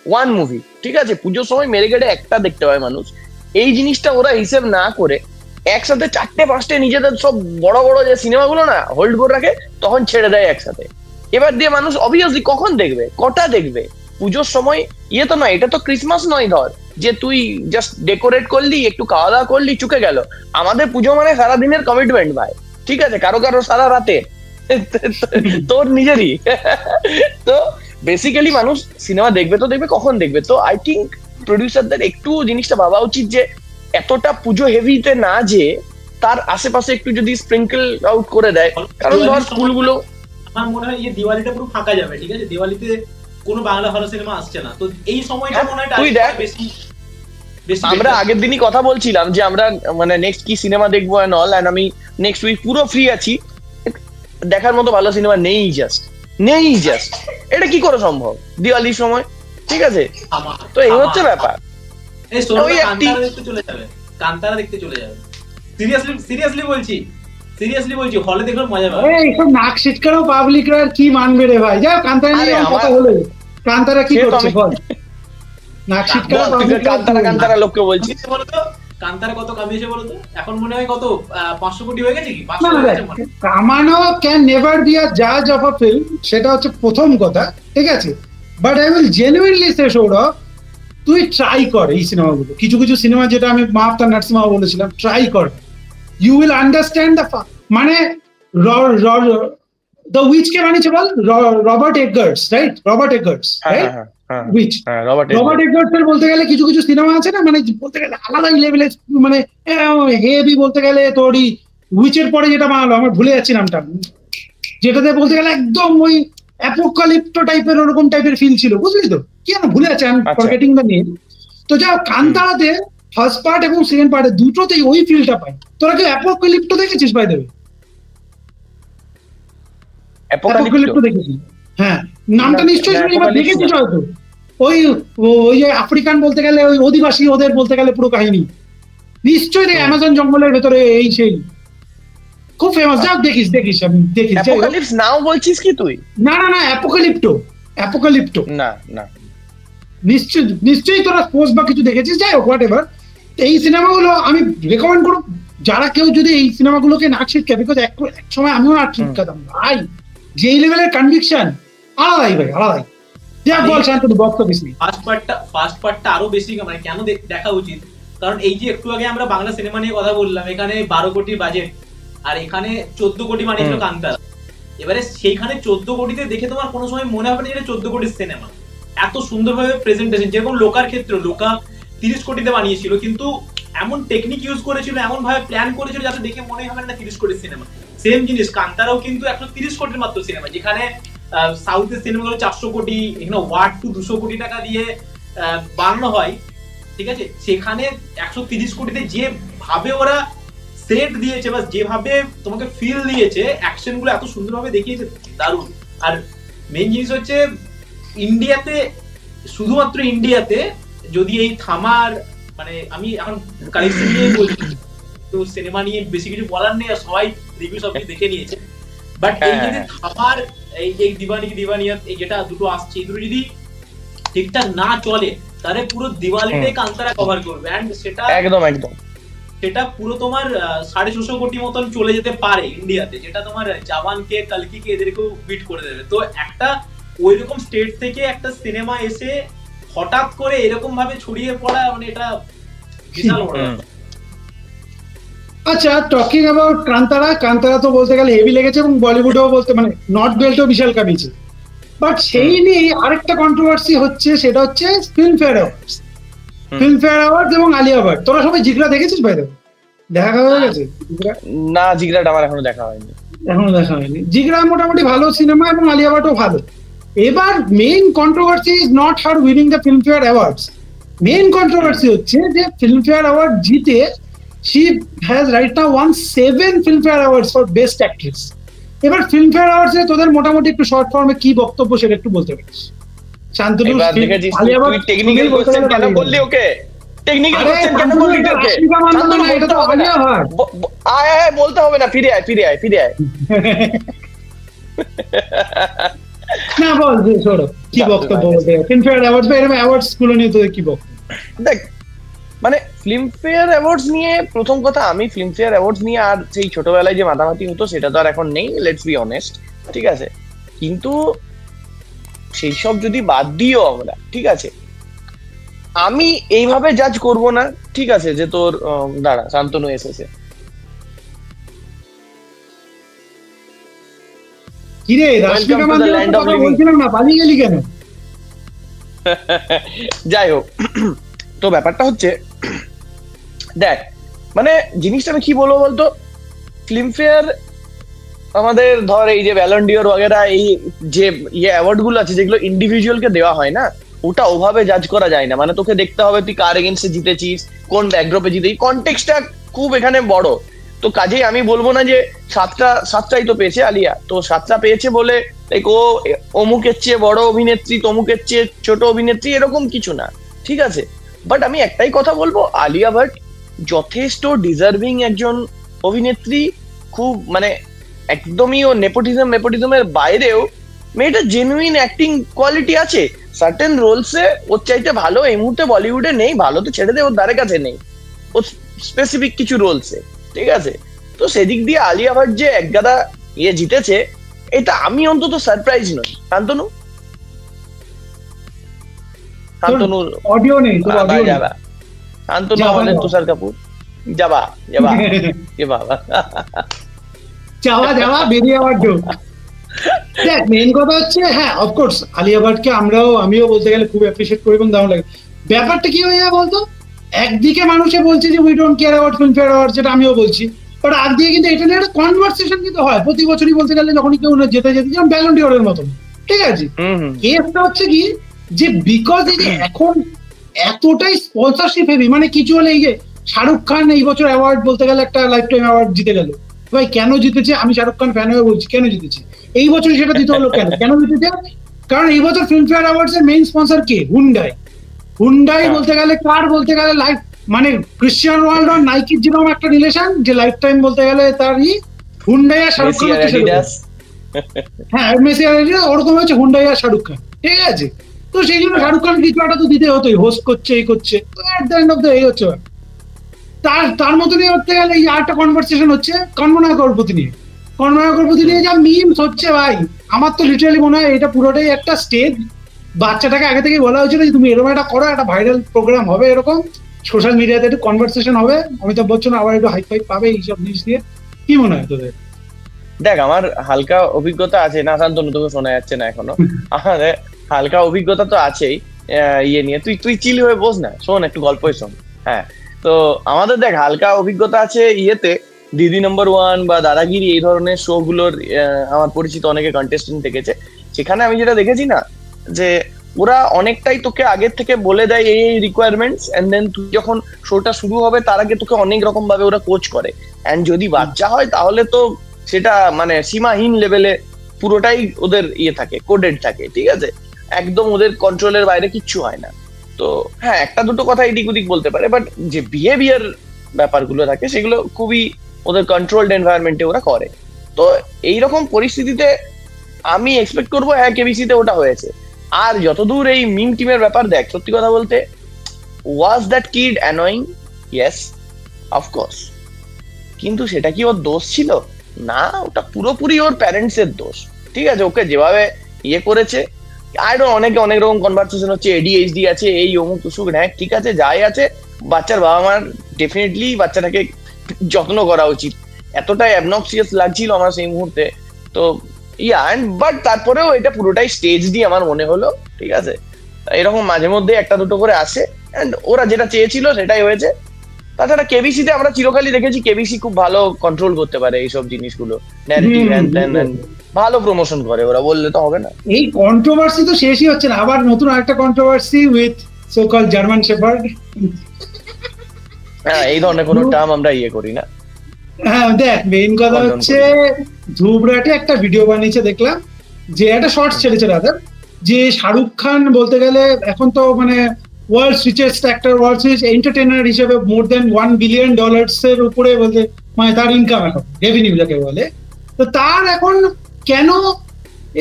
one movie, ঠিক আছে? পুজোর সময় মেরে গেড়ে একটা দেখতে পায় মানুষ, এই জিনিসটা ওরা হিসেব না করে একসাথে 4-5টে নিজেদের সব বড় বড় যে সিনেমাগুলো না হোল্ড করে রাখে, তখন ছেড়ে দেয় একসাথে। এবার দিয়ে মানুষ অবভিয়াসলি কখন দেখবে, কটা দেখবে? পুজোর সময় ইয়ে তো নয়, এটা তো ক্রিসমাস নয় ধর যে তুই জাস্ট ডেকোরেট করলি, একটু খাওয়া দাওয়া করলি, চুকে গেল। আমাদের পুজো মানে সারাদিনের কমিটমেন্ট ভাই, ঠিক আছে? কারো সারা রাতে, তোর নিজেরই। তো বেসিক্যালি মানুষ সিনেমা দেখবে তো দেখবে, কখন দেখবে? তো আই থিঙ্ক প্রডিউসারদের একটু জিনিসটা ভাবা উচিত যে এতটা পুজো হেভিতে না, যে তার আশেপাশে একটু যদি স্প্রিঙ্কেল আউট করে দেয়। কারণ ধর স্কুলগুলো, আমার মনে হয় দিওয়ালিটা পুরো ফাঁকা যাবে, ঠিক আছে? দিওয়ালিতে কোনো বাংলা ভালো সিনেমা আসছে না, তো এই সময়টা মনে হয় তুই দেখ, আমরা আগের দিনই কথা বলছিলাম যে আমরা মানে নেক্সট কি সিনেমা দেখবো এন্ড অল, এন্ড আমি নেক্সট উইক পুরো ফ্রি আছি, দেখার মতো ভালো সিনেমা নেই, জাস্ট এটা কি করে সম্ভব দিওয়ালির সময়, ঠিক আছে? তো এই হচ্ছে ব্যাপার। কান্তারা দেখতে চলে যাবে, সিরিয়াসলি বলছি হলে দেখার মজা পাবে। এইসব নাক সিটকারও পাবলিকরা কি মানবে রে ভাই? যাও কান্তারা নিয়ে কথা হলো, কান্তারা কি করছে বল? নাক সিটকারও কান্তারা লোককে বলছি, বলতো কান্তারা কত কামিয়েছে বলতো? এখন মনে হয় কত 500 কোটি হয়ে গেছে কি? কামানো ক্যান নেভার বি আ জাজ অফ আ ফিল্ম, সেটা হচ্ছে প্রথম কথা, ঠিক আছে? বাট আই উইল জেনুইনলি সে সৌরভ, তুই ট্রাই কর এই সিনেমাগুলো, কিছু সিনেমা যেটা আমি মাহতাব নার্সিমা বলেছিলাম, ট্রাই কর, ইউ উইল আন্ডারস্ট্যান্ড দ্য মানে দ্য উইচ কে বানিয়েছে বল? Robert Eggers, right? Robert Eggers, right? Witch Robert Eggers এর বলতে গেলে কিছু সিনেমা আছে না, মানে বলতে গেলে আলাদা লেভেলের, মানে হেভি বলতে গেলে তোরই উইচের পরে যেটা বানালো, আমার ভুলে যাচ্ছি নামটা, যেটাতে বলতে গেলে একদম ওই অ্যাপোকালিপ্টো টাইপের ওরকম টাইপের ফিল ছিল, বুঝলি তো? কি আমি ভুলে যাচ্ছি, আমি ফরগেটিং দ্য নেম। তো যাও, কান্তারাতে ফার্স্ট পার্ট এবং সেকেন্ড পার্টে দুটোতেই ওই ফিলটা পাই। তোরা কি অ্যাপোকালিপ্টো দেখেছিস বাই দ্য ওয়ে? অ্যাপোকালিপ্টো দেখেছিস? হ্যাঁ, নামটা নিশ্চয়ই দেখেছিস হয়তো। ওই যে আফ্রিকান বলতে গেলে ওই অধিবাসী, ওদের বলতে গেলে পুরো কাহিনী নিশ্চয়ই দেখ, অ্যামাজন জঙ্গলের ভেতরে এই সেই, খুব ফেমাস। যাও দেখিস, আমি দেখিস। অ্যাপোকালিপস নাও বলছিস কি তুই? না, অ্যাপোকালিপ্টো না, নিশ্চয়ই তোরা পোস্ট বা কিছু দেখেছিস। যাই হোক, হোয়াট এভার, এই সিনেমাগুলো আমি রেকমেন্ড করব, যারা কেউ যদি এই সিনেমাগুলোকে না ছিটকে, বিকজ এক সময় আমিও না ছিটকাতাম ভাই, যে লেভেলের কনভিকশন আলাদাই ভাই, আলাদাই। যা বল শান্তনু, বক্স অফিস নিয়ে ফার্স্ট পার্টটা আরো বেশি, মানে কেন দেখা উচিত, কারণ এই যে একটু আগে আমরা বাংলা সিনেমা নিয়ে কথা বললাম, এখানে 12 কোটি বাজেট, আর এখানে 14 কোটি বানিয়েছিল কান্তারা। এবারে সেইখানে 14 কোটিতে দেখে তোমার কোনো সময় মনে হবে না এটা 14 কোটির সিনেমা। এত সুন্দরভাবে প্রেজেন্টেশন, যেরকম লোকার ক্ষেত্রে লোকা 30 কোটিতে বানিয়েছিল, কিন্তু এমন টেকনিক ইউজ করেছিল, এমন ভাবে প্ল্যান করেছিল যাতে দেখে মনে হবে না 30 কোটির সিনেমা। সেম জিনিস কান্তারাও কিন্তু 130 কোটির মাত্র সিনেমা, যেখানে সাউথের সিনেমাগুলো 400 কোটি, এখানে 200 কোটি টাকা দিয়ে বানানো হয়, ঠিক আছে? সেখানে 130 কোটিতে যেভাবে ওরা সেট দিয়েছে বা যেভাবে তোমাকে ফিল দিয়েছে, অ্যাকশন গুলো এত সুন্দরভাবে দেখিয়েছে, দারুণ। আর মেইন জিনিস হচ্ছে ইন্ডিয়াতে, শুধুমাত্র ইন্ডিয়াতে যদি এই থামার, মানে আমি এখন কালেকশন নিয়ে বলছি, তো সিনেমা নিয়ে বেশি কিছু বলার নেই, সবাই রিভিউ সব দেখে নিয়েছে। বাট এই যদি থামার, এই দিওয়ানিয়া এই যেটা দুটো আসছে, এই দুটো যদি ঠিকঠাক না চলে, তাহলে পুরো দিওয়ালিতে কান্তারা কভার করবে, এন্ড সেটা একদম সেটা পুরো তোমার 650 কোটি মতন চলে যেতে পারে ইন্ডিয়াতে, যেটা তোমার জওয়ানকে, কালকিকে এদেরকেও বিট করে দেবে। তো একটা ওইরকম স্টেট থেকে একটা সিনেমা এসে হঠাৎ করে এরকম ভাবে ছড়িয়ে পড়া, মানে এটা বিশাল বড়। আচ্ছা, টকিং অ্যাবাউট কান্তারা তো বলতে গেলে হেভি লেগেছে, এবং বলিউডেও বলতে মানে নর্থ বেল্টও বিশাল কামিয়েছে। বাট সেই নিয়ে আরেকটা কন্ট্রোভার্সি হচ্ছে, সেটা হচ্ছে ফিল্মফেয়ার অ্যাওয়ার্ডস এবং আলিয়া ভাট। তোরা সবাই জিগরা দেখেছিস ভাই? দেখা হয়ে গেছে? না, জিগরাটা আমার এখনো দেখা হয়নি। জিগরা মোটামুটি ভালো সিনেমা, এবং আলিয়া ভাটও ভালো। এবার main controversy is not her winning the Filmfare awards. Main controversy হচ্ছে যে ফিল্মফেয়ার অ্যাওয়ার্ড জিতে she has right now won 7 Filmfare Awards for Best Actress. এবার ফিল্মফেয়ার অ্যাওয়ার্ডসে তোদের মোটামুটি একটু শর্ট ফর্মে কি বক্তব্য সেটা একটু বলতে পারিস। শান্তনু এবার দেখেছিস তুই টেকনিক্যাল কোশ্চেন কেন বললি ওকে? টেকনিক্যাল কোশ্চেন কেন বললি ওকে? এটা তো আলিয়া ভাট। আয় আয় বলতে হবে না, ফিরে আয়। না বল যে সরো কি বক্তব্য বলতে ফিল্মফেয়ার অ্যাওয়ার্ডস বা এরকম অ্যাওয়ার্ডস গুলো নিয়ে তোদের কি বক্তব্য? দেখ মানে ফিল্মফেয়ার অ্যাওয়ার্ডস নিয়ে প্রথম কথা, আমি ফিল্মফেয়ার অ্যাওয়ার্ডস নিয়ে আর সেই ছোটবেলায় যে মাতামাতি হতো সেটা তো আর এখন নেই, লেটস বি অনেস্ট, ঠিক আছে? কিন্তু সেই সব যদি বাদ দিও আমরা, ঠিক আছে, আমি এইভাবে জাজ করব না, ঠিক আছে, যে তোর দাঁড়া শান্তনু এসেছে। কিরে রাশমিকা মান্দানা কথা বলছিলাম না, পালিয়ে গেলি কেন? যাই হোক, তো ব্যাপারটা হচ্ছে দেখ মানে জিনিসটা আমি কি বলবো বলতো, ফিল্মফেয়ার আমাদের ধর এই যে ব্যালন ডিওর ওয়াগেরা, এই যে অ্যাওয়ার্ড গুলো আছে যেগুলো ইন্ডিভিজুয়ালকে দেওয়া হয় না, ওটা ওভাবে জাজ করা যায় না। মানে তোকে দেখতে হবে তুই কার এগেন্স্টে জিতেছিস, কোন ব্যাকড্রপে জিতেছিস, কনটেক্সটটা খুব এখানে বড়। তো কাজেই আমি বলবো না যে সাতটাই তো পেয়েছে আলিয়া, তো 7টা পেয়েছে বলে ও অমুকের চেয়ে বড় অভিনেত্রী, তমুকের চেয়ে ছোট অভিনেত্রী, এরকম কিছু না, ঠিক আছে? বাট আমি একটাই কথা বলবো, আলিয়া ভাট যথেষ্ট ডিজার্ভিং একজন অভিনেত্রী, খুব মানে একদমই ও নেপোটিজমের বাইরেও মেয়েটা জেনুইন অ্যাক্টিং কোয়ালিটি আছে। সার্টেন রোলসে ওর চাইতে ভালো এই মুহূর্তে বলিউডে নেই, ভালো তো ছেড়ে দে, ওর ধারে কাছে নেই ও স্পেসিফিক কিছু রোলসে, ঠিক আছে? তো সেদিক দিয়ে আলিয়া ভাট যে একগাদা জিতেছে, এটা আমি অন্তত সারপ্রাইজ নই। শান্তনু অডিও নেই তো, অডিও যাবা শান্তনু আমাদের তুষার কাপুর যাবা যাওয়া বেরিয়ে আবার ঢোক। দেখ মেইন কথা হচ্ছে, হ্যাঁ অফকোর্স আলিয়া ভাটকে আমিও বলতে গেলে খুব অ্যাপ্রিসিয়েট করি এবং দারুণ লাগে। ব্যাপারটা কি হয়ে যায় বলতো, একদিকে মানুষে বলছে যে we don't care about Filmfare award, যেটা আমিও বলছি, বাট একদিকে কিন্তু এটা নিয়ে একটা কনভারসেশন কিন্তু হয় প্রতি বছরই বলতে গেলে, যখনই কেউ যেতে যেমন ব্যালন ডিওরের মতন, ঠিক আছে? কেসটা হচ্ছে কি যে বিকজ এই যে এখন এতটাই স্পন্সরশিপ হেভি, মানে কিছু হলে এই যে শাহরুখ খান এই বছর অ্যাওয়ার্ড বলতে গেলে একটা লাইফ টাইম অ্যাওয়ার্ড জিতে গেল, ভাই কেন জিতেছে? আমি শাহরুখ খান ফ্যান হয়ে বলছি কেন জিতেছে এই বছর, সেটা দিতে হলো কেন জিতেছে? কারণ এই বছর ফিল্মফেয়ার অ্যাওয়ার্ডস এর মেইন স্পন্সর কে? হুন্ডাই বলতে গেলে কার বলতে গেলে লাইফ, মানে ক্রিশ্চিয়ানো রোনাল্ডো আর নাইকির যেরকম একটা রিলেশন, যে লাইফ টাইম বলতে গেলে তারই হুন্ডাই আর শাহরুখ খান, হ্যাঁ মেসি আর ওরকম হচ্ছে হুন্ডাই আর শাহরুখ খান, ঠিক আছে? তো সেই জন্য শাহরুখ খান কিছু একটা তো দিতে হতোই, হোস্ট করছে এই করছে, at the end of the এই হচ্ছে তার মতনই করতে গেলে এই আরেকটা কনভারসেশন হচ্ছে কনমনা করপতি নিয়ে যা মিমস হচ্ছে ভাই, আমার তো লিটারালি মনে হয় এটা পুরোটাই একটা স্টেজ। বাচ্চাটাকে আগে থেকে বলা হয়েছিল যে তুমি এরকম একটা করো, একটা ভাইরাল প্রোগ্রাম হবে, এরকম সোশ্যাল মিডিয়াতে একটু কনভারসেশন হবে, অমিতাভ বচ্চন আবার একটু হাই ফাই পাবে এইসব জিনিস দিয়ে। কি মনে হয় তোদের? দেখ আমার হালকা অভিজ্ঞতা আছে, না শান্তনু তোকে শোনা যাচ্ছে না এখনো, আমাদের হালকা অভিজ্ঞতা তো আছেই নিয়ে, তুই চিল হয়ে বস না, শোন একটু গল্পই শোন। হ্যাঁ, তো আমাদের দেখ হালকা অভিজ্ঞতা আছে দিদি নম্বর 1 বা দাদাগিরি এই ধরনের শো গুলোর, আমার পরিচিত অনেকে কন্টেস্টেন্ট দেখেছে, সেখানে আমি যেটা দেখেছি না, যে ওরা অনেকটাই তোকে আগের থেকে বলে দেয় এই রিকোয়ারমেন্টস, এন্ড দেন তুই যখন শোটা শুরু হবে তার আগে তোকে অনেক রকম ভাবে ওরা কোচ করে, এন্ড যদি বাচ্চা হয় তাহলে তো সেটা মানে সীমাহীন লেভেলে পুরোটাই ওদের থাকে, কোডেড থাকে, ঠিক আছে? একদম ওদের কন্ট্রোলের বাইরে কিচ্ছু হয় না। তো হ্যাঁ, একটা দুটো কথা এদিক ওদিক বলতে পারে, বাট যে বিহেভিয়ার ব্যাপারগুলো থাকে সেগুলো খুবই ওদের কন্ট্রোলড এনভায়রনমেন্টে ওরা করে। তো এইরকম পরিস্থিতিতে আমি এক্সপেক্ট করবো হ্যাঁ কেবিসিতে ওটা হয়েছে। আর যতদূর এই মিম টিমের ব্যাপার, দেখ সত্যি কথা বলতে, was that kid annoying? Yes, of course, কিন্তু সেটা কি ওর দোষ ছিল? না, ওটা পুরোপুরি ওর প্যারেন্টস এর দোষ, ঠিক আছে? ওকে যেভাবে করেছে, অনেকে অনেক রকম কনভারসেশন হচ্ছে, ADHD আছে, এই অমুক তুসুক, হ্যাঁ ঠিক আছে, যাই আছে, বাচ্চার বাবা মার ডেফিনেটলি বাচ্চাটাকে যত্ন করা উচিত। এতটাই অ্যাবনক্সিয়াস লাগছিল আমার সেই মুহূর্তে, তো বাট তারপরেও এটা পুরোটাই স্টেজ দিয়ে আমার মনে হলো, ঠিক আছে? এরকম মাঝে মধ্যে একটা দুটো করে আসে, এন্ড ওরা যেটা চেয়েছিল সেটাই হয়েছে। তাছাড়া কেবিসিতে আমরা চিরকালই দেখেছি কেবিসি খুব ভালো কন্ট্রোল করতে পারে এইসব জিনিসগুলো, ন্যারেটিভ ভালো প্রমোশন করে, ওরা বললে তো হবে না। এই কন্ট্রোভার্সি তো শেষই হচ্ছে না, আবার নতুন আরেকটা controversy with so called German shepherd. হ্যাঁ, এই ধরনের কোনো টার্ম আমরা করি না। হ্যাঁ দেখ, মেইন কথা Condone হচ্ছে ধ্রুবরাটে একটা ভিডিও বানিয়েছে দেখলাম, যে একটা শর্টস ছেড়েছে রাদার, যে শাহরুখ খান বলতে গেলে এখন তো মানে world richest actor, world richest entertainer হিসেবে মোর দেন $1 বিলিয়ন এর উপরে বলতে মানে তার ইনকাম এখন, রেভিনিউ যাকে বলে। তো তার এখন কেন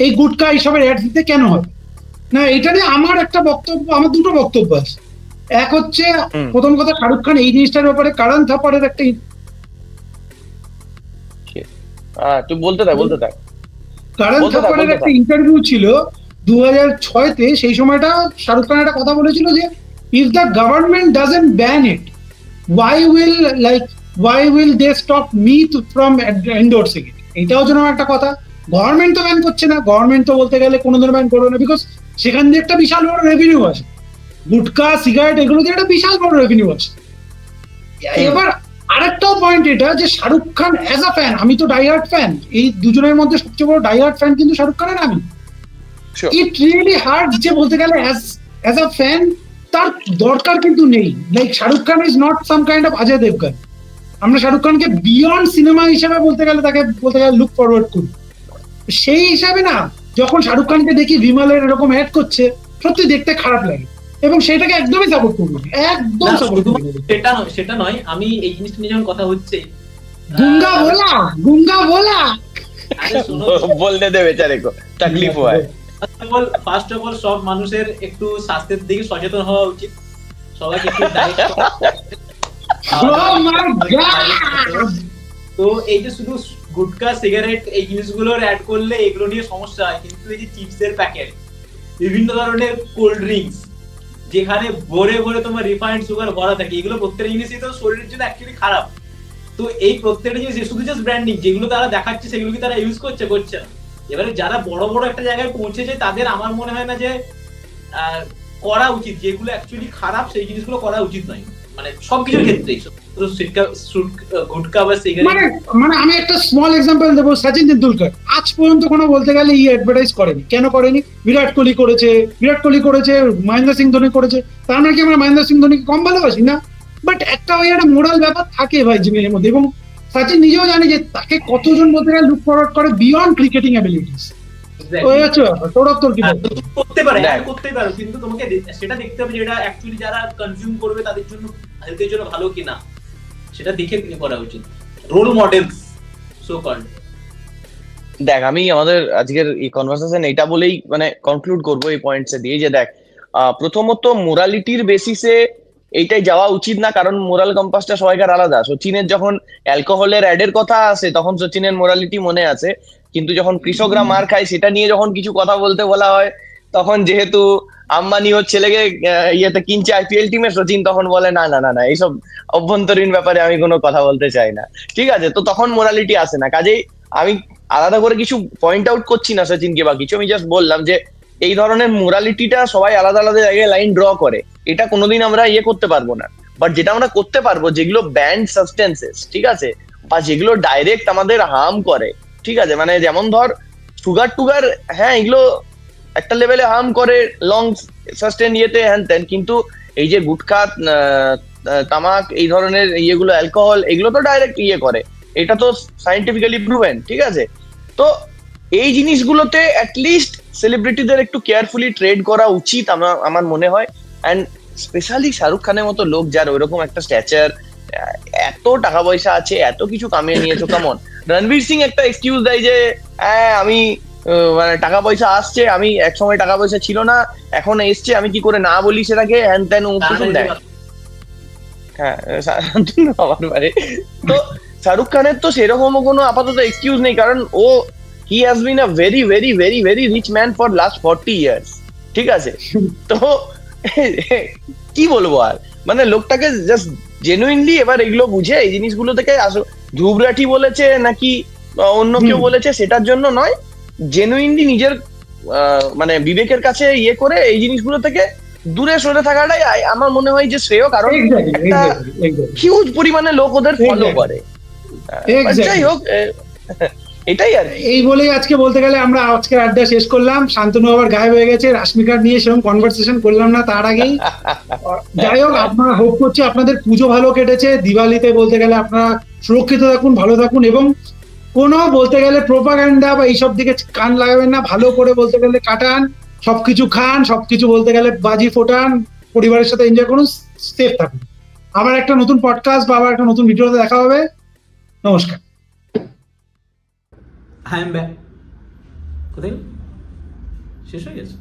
এই গুটকা হিসাবে অ্যাড দিতে কেন হবে না, এটা নিয়ে আমার একটা বক্তব্য, আমার দুটো বক্তব্য আছে। এক হচ্ছে প্রথম কথা, শাহরুখ খান এই জিনিসটার ব্যাপারে কারণ থাপারের একটা তুই বলতে থাক। কারণ থাপারের একটা ইন্টারভিউ ছিল 2006-তে। সেই সময়টা শাহরুখ খান একটা কথা বলেছিল যে if the government doesn't ban it, why will they stop me from endorsing it? এটাও যেন একটা কথা। গভর্নমেন্ট তো ব্যান করছে না, গভর্নমেন্ট তো বলতে গেলে কোনোদিন ব্যান করবে না, বিকজ সেখান দিয়ে একটা বিশাল বড় রেভিনিউ আসে, গুটকা সিগারেট এগুলো দিয়ে একটা বিশাল বড় রেভিনিউ আসে। এবার আরেকটাও পয়েন্ট এটা যে Shahrukh Khan as a fan, আমি তো ডাইহার্ড ফ্যান, এই দুজনের মধ্যে সবচেয়ে বড় ডাইহার্ড ফ্যান কিন্তু শাহরুখ খানের আমি। ইট রিয়েলি হার্ড যে বলতে গেলে অ্যাজ আ ফ্যান তার দরকার কিন্তু নেই। Like Shahrukh Khan is not some kind of Ajay Devgn. আমরা শাহরুখ খানকে বিয়ন্ড সিনেমা হিসেবে বলতে গেলে তাকে বলতে গেলে লুক ফরওয়ার্ড করি। সেই হিসাবে না, যখন শাহরুখ খানকে দেখি বিমলের এরকম অ্যাড করছে, সত্যি দেখতে খারাপ লাগে এবং সেটাকে একদমই সাপোর্ট করবো, একদম সাপোর্ট করবো। সেটা নয়, আমি এই জিনিসটা নিয়ে যখন কথা হচ্ছে গুঙ্গা বলা আরে শোনো, বলতে দে বেচারে কো তকলিফ হয়। ফার্স্ট অফ অল সব মানুষের একটু স্বাস্থ্যের দিকে সচেতন হওয়া উচিত, সবাইকে একটু ডায়েট। তো এই যে শুধু গুটকা সিগারেট এই জিনিসগুলোর অ্যাড করলে এগুলো নিয়ে সমস্যা হয়, কিন্তু এই যে চিপসের প্যাকেট, বিভিন্ন ধরনের কোল্ড ড্রিঙ্কস যেখানে ভরে ভরে তোমার রিফাইন্ড সুগার ভরা থাকে, এগুলো প্রত্যেকটা জিনিসই তো শরীরের জন্য অ্যাকচুয়ালি খারাপ। তো এই প্রত্যেকটা জিনিস শুধু জাস্ট ব্র্যান্ডিং, যেগুলো তারা দেখাচ্ছে সেগুলো কি তারা ইউজ করছে না। এবারে যারা বড় বড় একটা জায়গায় পৌঁছেছে তাদের আমার মনে হয় না যে করা উচিত, যেগুলো অ্যাকচুয়ালি খারাপ সেই জিনিসগুলো করা উচিত নয়, মানে সবকিছুর ক্ষেত্রেই। মানে আমি একটা স্মল এক্সাম্পল দেবো, সচিন তেন্ডুলকর আজ পর্যন্ত কোনো বলতে গেলে অ্যাডভার্টাইজ করেনি। কেন করেনি? বিরাট কোহলি করেছে, মহেন্দ্র সিং ধোনি করেছে। তার মানে কি আমরা মহেন্দ্র সিং ধোনিকে কম ভালোবাসি না? বাট একটা ওই একটা মোরাল ব্যাপার থাকে ভাই জীবনের মধ্যে, এবং সচিন নিজেও জানে যে তাকে কতজন বলতে গেলে লুক ফরওয়ার্ড করে বিয়ন্ড ক্রিকেটিং অ্যাবিলিটিস। করতে পারে, কিন্তু তোমাকে সেটা দেখতে হবে যেটা অ্যাকচুয়ালি যারা কনজিউম করবে তাদের জন্য, হেলথের জন্য ভালো কিনা সেটা দেখে করা উচিত। Role models so called. দেখ, আমি আমাদের আজকের এই কনভারসেশন এটা বলেই মানে কনক্লুড করবো এই পয়েন্টসে দিয়ে, যে দেখ প্রথমত মোরালিটির বেসিসে এইটাই যাওয়া উচিত না, কারণ মোরাল কম্পাসটা সবাইকার আলাদা। সচিনের যখন অ্যালকোহলের অ্যাডের কথা আসে তখন সচিনের মোরালিটি মনে আছে, কিন্তু যখন কৃষকরা মার খায় সেটা নিয়ে যখন কিছু কথা বলতে বলা হয়, তখন যেহেতু আম্বানি ওর ছেলেকে ইয়েতে কিনছে আইপিএল টিমে, সচিন তখন বলে না না না না এইসব অভ্যন্তরীণ ব্যাপারে আমি কোনো কথা বলতে চাই না। ঠিক আছে, তো তখন মোরালিটি আসে না। কাজেই আমি আলাদা করে কিছু পয়েন্ট আউট করছি না সচিনকে বা কিছু, আমি জাস্ট বললাম যে এই ধরনের মোরালিটিটা সবাই আলাদা আলাদা জায়গায় লাইন ড্র করে, এটা কোনোদিন আমরা করতে পারবো না। বাট যেটা আমরা করতে পারবো, যেগুলো ব্যান্ড সাবস্টেন্সেস, ঠিক আছে, বা যেগুলো ডাইরেক্ট আমাদের হার্ম করে, ঠিক আছে, মানে যেমন ধর সুগার টুগার, হ্যাঁ এগুলো একটা লেভেলে হার্ম করে লং সাস্টেন হ্যান ত্যান, কিন্তু এই যে গুটখা, তামাক, এই ধরনের ইয়েগুলো, অ্যালকোহল, এগুলো তো ডাইরেক্ট করে, এটা তো সায়েন্টিফিক্যালি প্রুভেন। ঠিক আছে, তো এই জিনিসগুলোতে অ্যাটলিস্ট সেলিব্রিটিদের একটু কেয়ারফুলি ট্রেড করা উচিত আমার মনে হয়। অ্যান্ড স্পেশালি শাহরুখ খানের মতো লোক, যার ওইরকম একটা স্ট্যাচার, এত টাকা পয়সা আছে, এত কিছু কামিয়ে নিয়েছো। কেমন রণবীর সিং একটা এক্সকিউজ দেয় যে হ্যাঁ আমি মানে টাকা পয়সা আসছে, আমি এক সময় টাকা পয়সা ছিল না, এখন এসছে, আমি কি করে না বলি সেটাকে, হ্যান ত্যান উত্তর দেয়। হ্যাঁ, তো শাহরুখ খানের তো সেরকম কোনো আপাতত এক্সকিউজ নেই, কারণ ও he has been a very very very very rich man for last 40 years. ঠিক আছে, তো কি বলবো আর, মানে লোকটাকে জাস্ট জেনুইনলি এবার এগুলো বুঝে এই জিনিসগুলো থেকে ধ্রুবরাঠি বলেছে নাকি অন্য কেউ বলেছে সেটার জন্য নয়, জেনুইনলি নিজের মানে বিবেকের কাছে করে এই জিনিসগুলো থেকে দূরে সরে থাকাটাই আমার মনে হয় যে শ্রেয়, কারণ একটা হিউজ পরিমাণে লোক ওদের ফলো করে। যাই হোক, এটাই আর এই বলেই আজকে বলতে গেলে আমরা আজকের আড্ডা শেষ করলাম। শান্তনু আবার গায়েব হয়ে গেছে, রাশমিকার নিয়ে সেরকম কনভারসেশন করলাম না তার আগেই। যাই হোক, আপনারা হোপ করছি আপনাদের পুজো ভালো কেটেছে, দিওয়ালিতে বলতে গেলে আপনারা সুরক্ষিত থাকুন, ভালো থাকুন, এবং কোনো বলতে গেলে প্রোপাগান্ডা বা এইসব দিকে কান লাগাবেন না। ভালো করে বলতে গেলে কাটান, সবকিছু খান, সবকিছু বলতে গেলে বাজি ফোটান, পরিবারের সাথে এনজয় করুন, সেফ থাকুন। আবার একটা নতুন পডকাস্ট বা আবার একটা নতুন ভিডিওতে দেখা হবে। নমস্কার। I am back. কোথায় শেষ হয়ে গেছে?